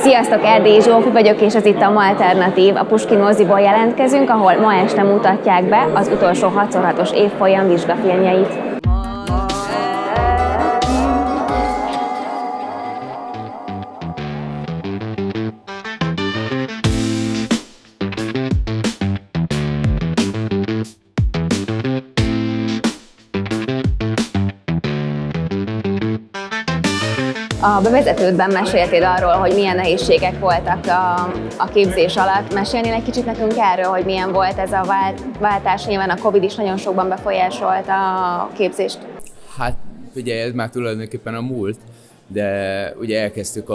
Sziasztok, Erdélyi Zsófi vagyok, és ez itt a Ma Alternatív. A Pushkin moziból jelentkezünk, ahol ma este mutatják be az utolsó 6x6-os évfolyam vizsgafilmjeit. A bevezetődben meséltél arról, hogy milyen nehézségek voltak a képzés alatt. Mesélnél egy kicsit nekünk erről, hogy milyen volt ez a váltás? Nyilván a Covid is nagyon sokban befolyásolta a képzést. Hát ugye ez már tulajdonképpen a múlt, de ugye elkezdtük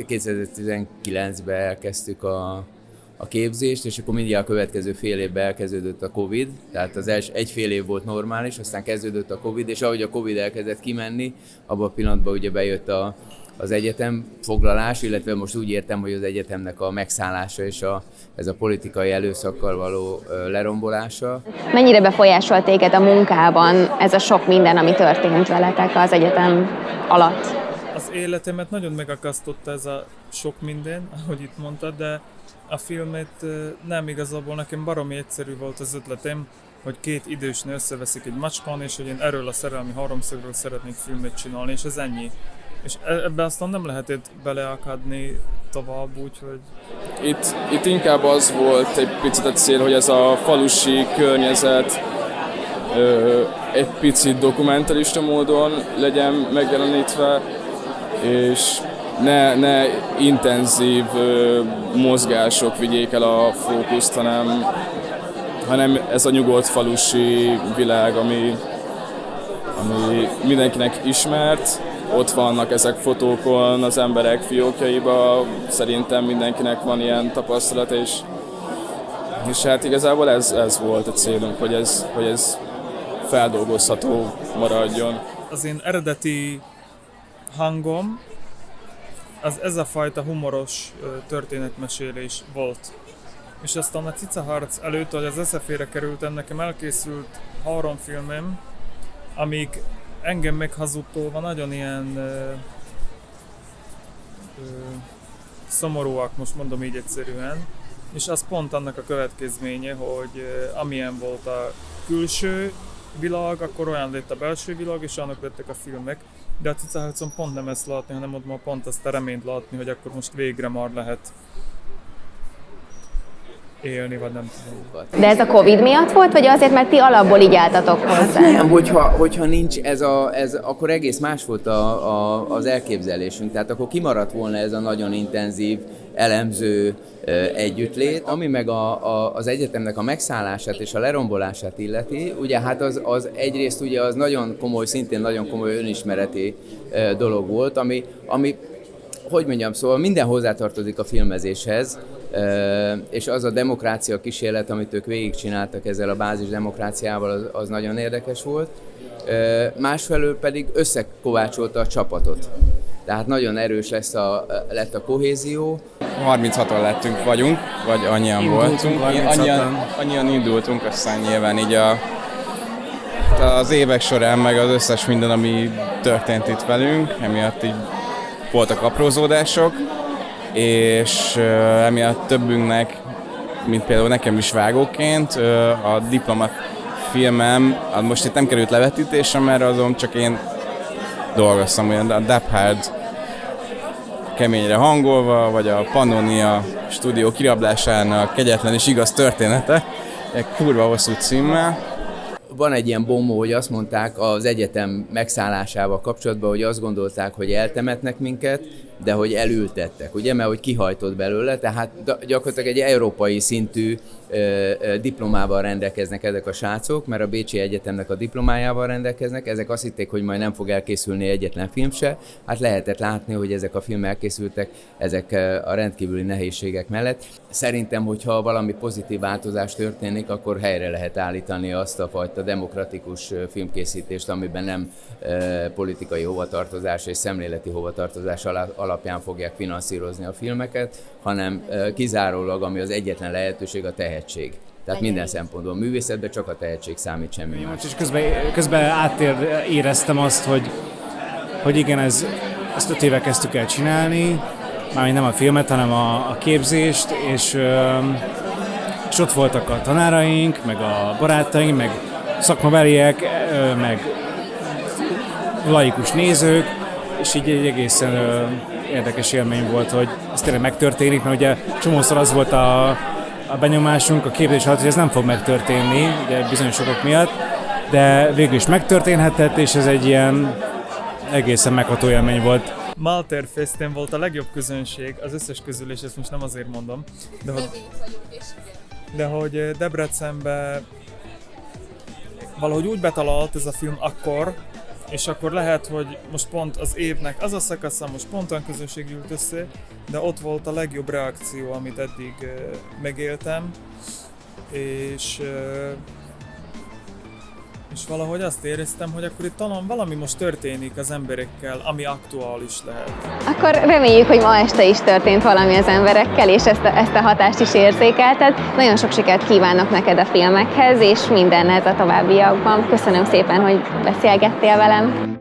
2019-ben elkezdtük a képzést, és akkor mindjárt a következő fél évben elkezdődött a Covid, tehát az első egy fél év volt normális, aztán kezdődött a Covid, és ahogy a Covid elkezdett kimenni, abban a pillanatban ugye bejött az egyetem foglalás, illetve most úgy értem, hogy az egyetemnek a megszállása és ez a politikai előszakkal való lerombolása. Mennyire befolyásolt téged a munkában ez a sok minden, ami történt veletek az egyetem alatt? Az életemet nagyon megakasztotta ez a sok minden, ahogy itt mondtad, de a filmet nem igazából, nekem baromi egyszerű volt az ötletem, hogy két idős nő összeveszik egy macskán, és hogy én erről a szerelmi háromszögről szeretnék filmet csinálni, és ez ennyi. És ebbe aztán nem lehetett beleakadni tovább, úgyhogy... Itt inkább az volt egy picit a cél, hogy ez a falusi környezet egy picit dokumentarista módon legyen megjelenítve, és ne intenzív mozgások vigyék el a fókuszt, hanem ez a nyugodt falusi világ, ami mindenkinek ismert. Ott vannak ezek fotókon, az emberek fiókjaiba, szerintem mindenkinek van ilyen tapasztalat, és hát igazából ez volt a célunk, hogy ez feldolgozható maradjon. Az én eredeti hangom, ez a fajta humoros történetmesélés volt. És aztán a Cicaharc előtt, hogy az SZF-ére kerültem, nekem elkészült 3 filmem, amik engem meghazudtolva nagyon ilyen szomorúak, most mondom így egyszerűen. És az pont annak a következménye, hogy amilyen volt a külső világ, akkor olyan lett a belső világ, és annak lettek a filmek. De a Cicaharcon pont nem ezt látni, hanem ott ma pont azt a reményt látni, hogy akkor most végre már lehet élni, vagy nem tudom. De ez a Covid miatt volt, vagy azért, mert ti alapból így álltatok hozzá? Nem, hogyha nincs ez akkor egész más volt az elképzelésünk. Tehát akkor kimaradt volna ez a nagyon intenzív, elemző együttlét, ami meg az egyetemnek a megszállását és a lerombolását illeti. Ugye hát az egyrészt ugye az nagyon komoly, szintén nagyon komoly önismereti dolog volt, ami hogy mondjam, szóval minden hozzátartozik a filmezéshez, és az a demokrácia kísérlet, amit ők végigcsináltak ezzel a bázis demokráciával, az nagyon érdekes volt. Másfelől pedig összekovácsolta a csapatot. Tehát nagyon erős lett a kohézió. 36-an vagyunk, vagy annyian voltunk. Annyian indultunk, aztán nyilván így az évek során, meg az összes minden, ami történt itt velünk, emiatt így voltak aprózódások, és emiatt többünknek, mint például nekem is vágóként, a diplomafilmem, most itt nem került levetítésre, mert azon csak én dolgoztam, olyan a Dub Hard keményre hangolva, vagy a Pannonia stúdió kirablásának kegyetlen és igaz története, egy kurva hosszú címmel. Van egy ilyen bombó, hogy azt mondták az egyetem megszállásával kapcsolatban, hogy azt gondolták, hogy eltemetnek minket, de hogy elültettek, ugye, mert hogy kihajtott belőle, tehát gyakorlatilag egy európai szintű diplomával rendelkeznek ezek a srácok, mert a Bécsi Egyetemnek a diplomájával rendelkeznek, ezek azt hitték, hogy majd nem fog elkészülni egyetlen film se, hát lehetett látni, hogy ezek a filmek elkészültek, ezek a rendkívüli nehézségek mellett. Szerintem, hogyha valami pozitív változás történik, akkor helyre lehet állítani azt a fajta demokratikus filmkészítést, amiben nem politikai hovatartozás és szemléleti hovatartozás alapján fogják finanszírozni a filmeket, hanem kizárólag, ami az egyetlen lehetőség, a tehetség. Tehát minden szempontból művészetben csak a tehetség számít, semmi más. És közben éreztem azt, hogy igen, ezt 5 éve kezdtük el csinálni, mármint nem a filmet, hanem a képzést, és ott voltak a tanáraink, meg a barátaink, meg szakmabeliek, meg laikus nézők, és így egy egészen érdekes élmény volt, hogy ez tényleg megtörténik, mert ugye csomószor az volt a benyomásunk a képzés alatt, hogy ez nem fog megtörténni, ugye bizonyos okok miatt, de végül is megtörténhetett, és ez egy ilyen egészen megható élmény volt. Malter Festen volt a legjobb közönség az összes közül, és ezt most nem azért mondom, de hogy Debrecenbe valahogy úgy betalalt ez a film akkor, és akkor lehet, hogy most pont az évnek az a szakasza, most pont olyan közönség gyűlt össze, de ott volt a legjobb reakció, amit eddig megéltem, és valahogy azt éreztem, hogy akkor itt talán valami most történik az emberekkel, ami aktuális lehet. Akkor reméljük, hogy ma este is történt valami az emberekkel, és ezt a hatást is érzékelted. Nagyon sok sikert kívánok neked a filmekhez, és mindenhez a továbbiakban. Köszönöm szépen, hogy beszélgettél velem.